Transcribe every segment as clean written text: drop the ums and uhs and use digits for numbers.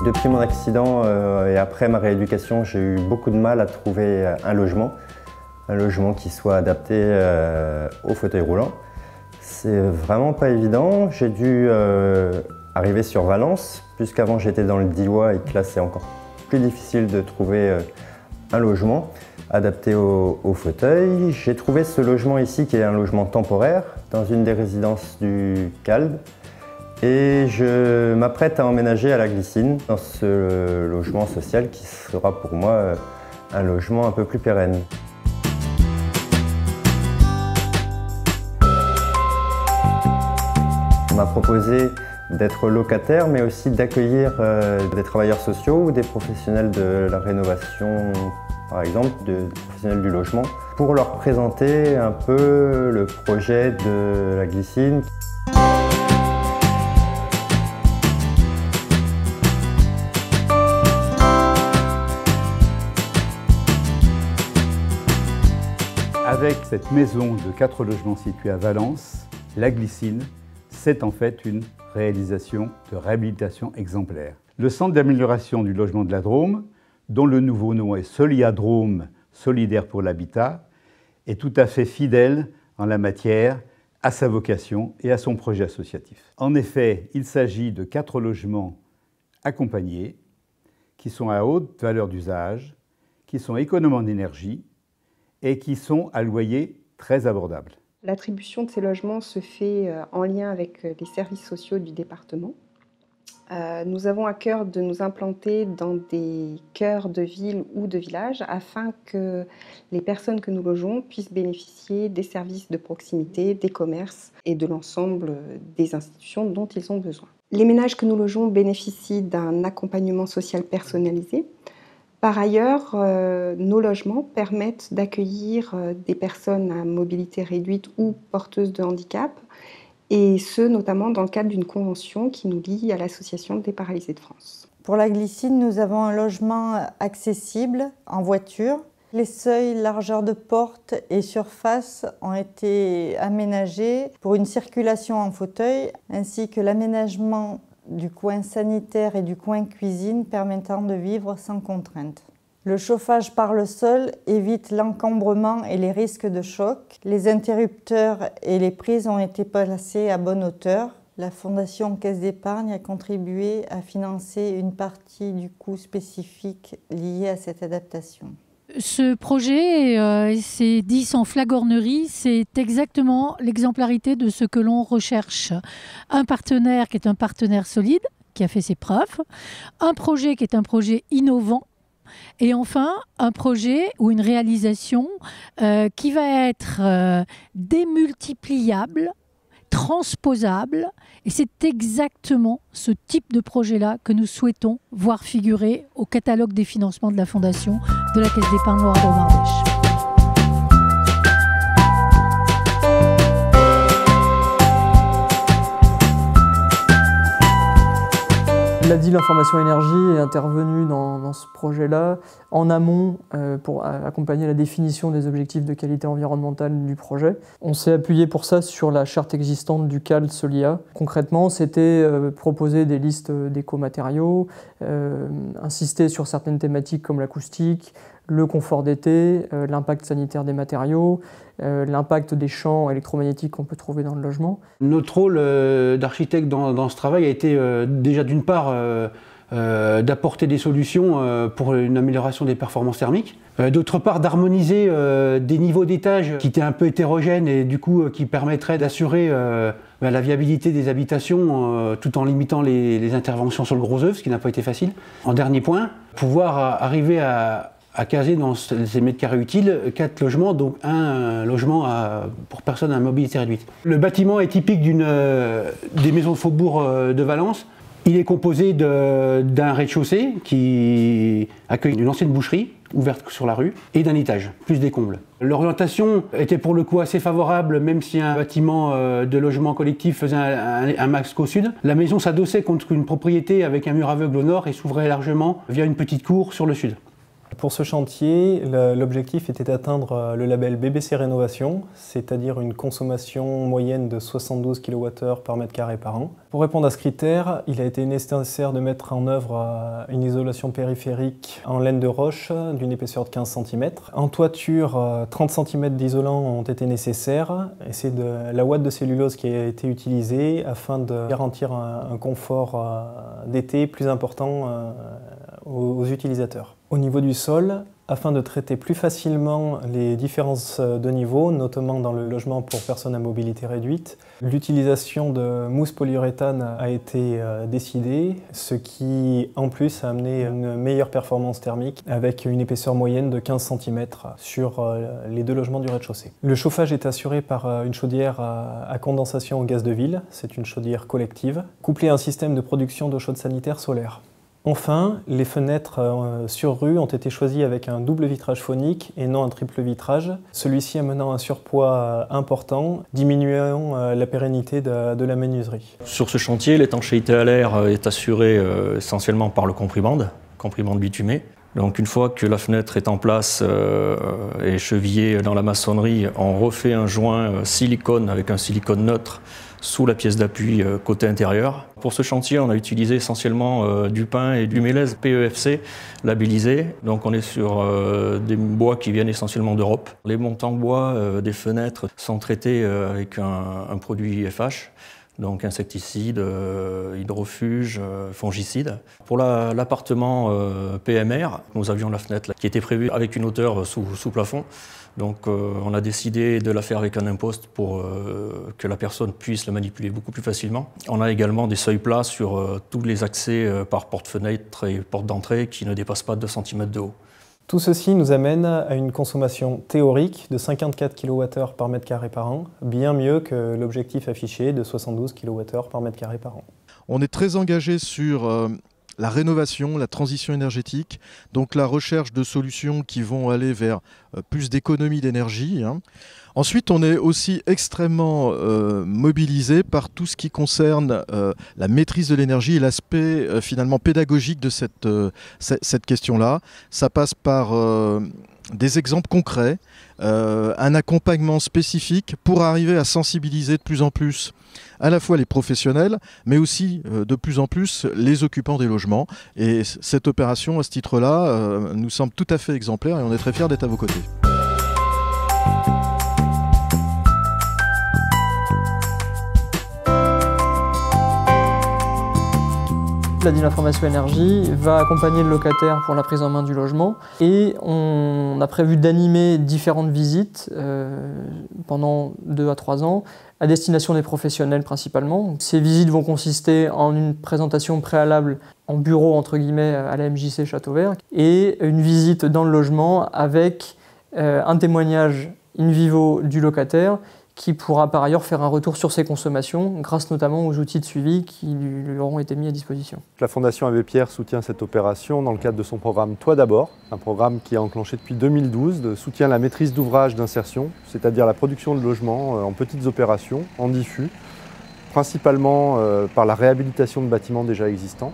Depuis mon accident et après ma rééducation, j'ai eu beaucoup de mal à trouver un logement qui soit adapté au fauteuil roulant. C'est vraiment pas évident. J'ai dû arriver sur Valence, puisqu'avant j'étais dans le Diois et que là c'est encore plus difficile de trouver un logement adapté au fauteuil. J'ai trouvé ce logement ici qui est un logement temporaire dans une des résidences du Calbe. Et je m'apprête à emménager à la Glycine dans ce logement social qui sera pour moi un logement un peu plus pérenne. On m'a proposé d'être locataire mais aussi d'accueillir des travailleurs sociaux ou des professionnels de la rénovation, par exemple, des professionnels du logement, pour leur présenter un peu le projet de la Glycine. Avec cette maison de 4 logements située à Valence, la Glycine, c'est en fait une réalisation de réhabilitation exemplaire. Le centre d'amélioration du logement de la Drôme, dont le nouveau nom est Soliadrôme, solidaire pour l'habitat, est tout à fait fidèle en la matière à sa vocation et à son projet associatif. En effet, il s'agit de 4 logements accompagnés qui sont à haute valeur d'usage, qui sont économes en énergie et qui sont à loyer très abordable. L'attribution de ces logements se fait en lien avec les services sociaux du département. Nous avons à cœur de nous implanter dans des cœurs de ville ou de village afin que les personnes que nous logeons puissent bénéficier des services de proximité, des commerces et de l'ensemble des institutions dont ils ont besoin. Les ménages que nous logeons bénéficient d'un accompagnement social personnalisé. Par ailleurs, nos logements permettent d'accueillir des personnes à mobilité réduite ou porteuses de handicap, et ce, notamment dans le cadre d'une convention qui nous lie à l'Association des paralysés de France. Pour la Glycine, nous avons un logement accessible en voiture. Les seuils, largeur de porte et surface ont été aménagés pour une circulation en fauteuil, ainsi que l'aménagement du coin sanitaire et du coin cuisine permettant de vivre sans contrainte. Le chauffage par le sol évite l'encombrement et les risques de choc. Les interrupteurs et les prises ont été placés à bonne hauteur. La Fondation Caisse d'épargne a contribué à financer une partie du coût spécifique lié à cette adaptation. Ce projet, c'est dit sans flagornerie, c'est exactement l'exemplarité de ce que l'on recherche. Un partenaire qui est un partenaire solide, qui a fait ses preuves, un projet qui est un projet innovant, et enfin un projet ou une réalisation qui va être démultipliable, transposable, et c'est exactement ce type de projet-là que nous souhaitons voir figurer au catalogue des financements de la Fondation de la Caisse d'épargne Loire-Drôme-Ardèche. L'ADIL Information Énergie est intervenue dans ce projet-là en amont pour accompagner la définition des objectifs de qualité environnementale du projet. On s'est appuyé pour ça sur la charte existante du CAL Solia. Concrètement, c'était proposer des listes d'écomatériaux, insister sur certaines thématiques comme l'acoustique, le confort d'été, l'impact sanitaire des matériaux, l'impact des champs électromagnétiques qu'on peut trouver dans le logement. Notre rôle d'architecte dans ce travail a été déjà d'une part d'apporter des solutions pour une amélioration des performances thermiques, d'autre part d'harmoniser des niveaux d'étage qui étaient un peu hétérogènes et du coup qui permettraient d'assurer la viabilité des habitations tout en limitant les interventions sur le gros œuvre, ce qui n'a pas été facile. En dernier point, pouvoir arriver à caser dans ces mètres carrés utiles 4 logements, donc un logement pour personnes à mobilité réduite. Le bâtiment est typique des maisons de faubourg de Valence. Il est composé d'un rez-de-chaussée qui accueille une ancienne boucherie ouverte sur la rue et d'un étage, plus des combles. L'orientation était pour le coup assez favorable, même si un bâtiment de logement collectif faisait un max qu'au sud. La maison s'adossait contre une propriété avec un mur aveugle au nord et s'ouvrait largement via une petite cour sur le sud. Pour ce chantier, l'objectif était d'atteindre le label BBC Rénovation, c'est-à-dire une consommation moyenne de 72 kWh par mètre carré par an. Pour répondre à ce critère, il a été nécessaire de mettre en œuvre une isolation périphérique en laine de roche d'une épaisseur de 15 cm. En toiture, 30 cm d'isolant ont été nécessaires et c'est de la ouate de cellulose qui a été utilisée afin de garantir un confort d'été plus important aux utilisateurs. Au niveau du sol, afin de traiter plus facilement les différences de niveau, notamment dans le logement pour personnes à mobilité réduite, l'utilisation de mousse polyuréthane a été décidée, ce qui en plus a amené une meilleure performance thermique avec une épaisseur moyenne de 15 cm sur les 2 logements du rez-de-chaussée. Le chauffage est assuré par une chaudière à condensation au gaz de ville, c'est une chaudière collective, couplée à un système de production d'eau chaude sanitaire solaire. Enfin, les fenêtres sur rue ont été choisies avec un double vitrage phonique et non un triple vitrage, celui-ci amenant un surpoids important, diminuant la pérennité de la menuiserie. Sur ce chantier, l'étanchéité à l'air est assurée essentiellement par le compriband bitumé. Donc une fois que la fenêtre est en place et chevillée dans la maçonnerie, on refait un joint silicone avec un silicone neutre sous la pièce d'appui côté intérieur. Pour ce chantier, on a utilisé essentiellement du pin et du mélèze PEFC labellisé. Donc on est sur des bois qui viennent essentiellement d'Europe. Les montants bois des fenêtres sont traités avec un produit FH. Donc insecticides, hydrofuges, fongicides. Pour l'appartement PMR, nous avions la fenêtre qui était prévue avec une hauteur sous plafond. Donc on a décidé de la faire avec un imposte pour que la personne puisse la manipuler beaucoup plus facilement. On a également des seuils plats sur tous les accès par porte-fenêtre et porte d'entrée qui ne dépassent pas 2 cm de haut. Tout ceci nous amène à une consommation théorique de 54 kWh par mètre carré par an, bien mieux que l'objectif affiché de 72 kWh par mètre carré par an. On est très engagé sur la rénovation, la transition énergétique, donc la recherche de solutions qui vont aller vers plus d'économie d'énergie. Ensuite, on est aussi extrêmement mobilisé par tout ce qui concerne la maîtrise de l'énergie et l'aspect finalement pédagogique de cette question-là. Ça passe par des exemples concrets, un accompagnement spécifique pour arriver à sensibiliser de plus en plus à la fois les professionnels, mais aussi de plus en plus les occupants des logements. Et cette opération, à ce titre-là, nous semble tout à fait exemplaire et on est très fiers d'être à vos côtés. La DIL Information Énergie va accompagner le locataire pour la prise en main du logement et on a prévu d'animer différentes visites pendant 2 à 3 ans à destination des professionnels principalement. Ces visites vont consister en une présentation préalable en bureau entre guillemets à la MJC Château Vert et une visite dans le logement avec un témoignage in vivo du locataire qui pourra par ailleurs faire un retour sur ses consommations, grâce notamment aux outils de suivi qui lui auront été mis à disposition. La Fondation Abbé Pierre soutient cette opération dans le cadre de son programme Toi d'abord, un programme qui est enclenché depuis 2012 de soutien à la maîtrise d'ouvrage d'insertion, c'est-à-dire la production de logements en petites opérations, en diffus, principalement par la réhabilitation de bâtiments déjà existants,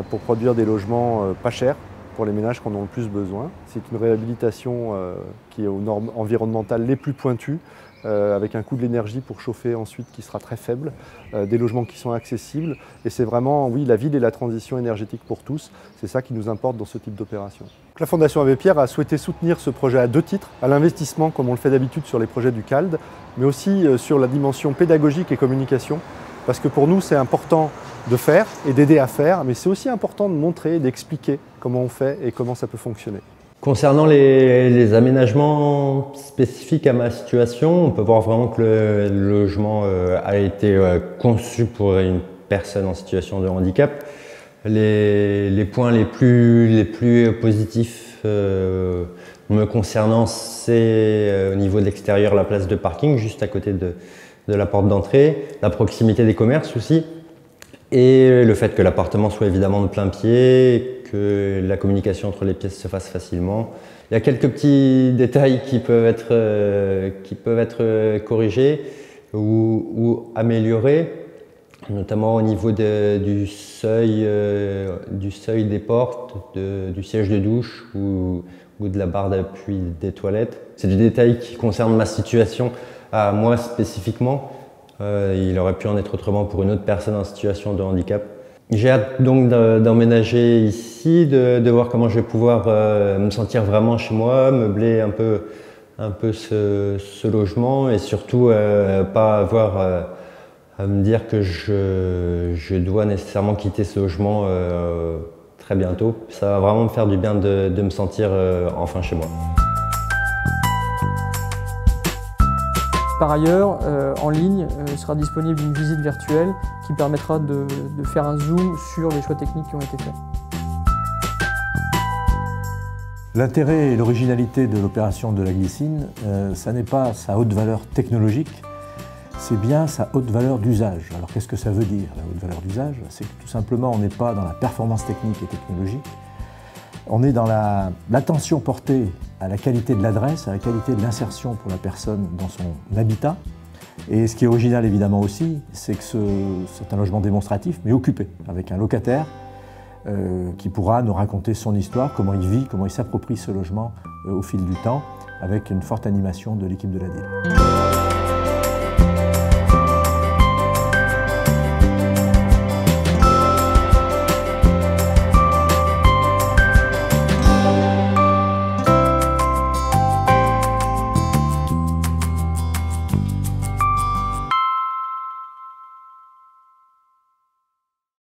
pour produire des logements pas chers pour les ménages qui en ont le plus besoin. C'est une réhabilitation qui est aux normes environnementales les plus pointues, avec un coût de l'énergie pour chauffer ensuite qui sera très faible, des logements qui sont accessibles. Et c'est vraiment, oui, la ville et la transition énergétique pour tous. C'est ça qui nous importe dans ce type d'opération. La Fondation Abbé Pierre a souhaité soutenir ce projet à 2 titres, à l'investissement comme on le fait d'habitude sur les projets du CALD, mais aussi sur la dimension pédagogique et communication. Parce que pour nous, c'est important de faire et d'aider à faire, mais c'est aussi important de montrer, d'expliquer comment on fait et comment ça peut fonctionner. Concernant les aménagements spécifiques à ma situation, on peut voir vraiment que le logement a été conçu pour une personne en situation de handicap. Les points les plus positifs me concernant, c'est au niveau de l'extérieur, la place de parking juste à côté de la porte d'entrée, la proximité des commerces aussi, et le fait que l'appartement soit évidemment de plein pied, que la communication entre les pièces se fasse facilement. Il y a quelques petits détails qui peuvent être corrigés ou améliorés. notamment au niveau du seuil des portes, du siège de douche ou de la barre d'appui des toilettes. C'est des détails qui concernent ma situation à moi spécifiquement. Il aurait pu en être autrement pour une autre personne en situation de handicap. J'ai hâte donc d'emménager ici, de voir comment je vais pouvoir me sentir vraiment chez moi, meubler un peu ce logement et surtout pas avoir à me dire que je dois nécessairement quitter ce logement très bientôt. Ça va vraiment me faire du bien de me sentir enfin chez moi. Par ailleurs, en ligne, sera disponible une visite virtuelle qui permettra de faire un zoom sur les choix techniques qui ont été faits. L'intérêt et l'originalité de l'opération de la glycine, ça n'est pas sa haute valeur technologique, c'est bien sa haute valeur d'usage. Alors qu'est-ce que ça veut dire, la haute valeur d'usage? C'est que tout simplement on n'est pas dans la performance technique et technologique, on est dans l'attention portée à la qualité de l'adresse, à la qualité de l'insertion pour la personne dans son habitat. Et ce qui est original évidemment aussi, c'est que c'est un logement démonstratif mais occupé, avec un locataire qui pourra nous raconter son histoire, comment il vit, comment il s'approprie ce logement au fil du temps, avec une forte animation de l'équipe de la DIL.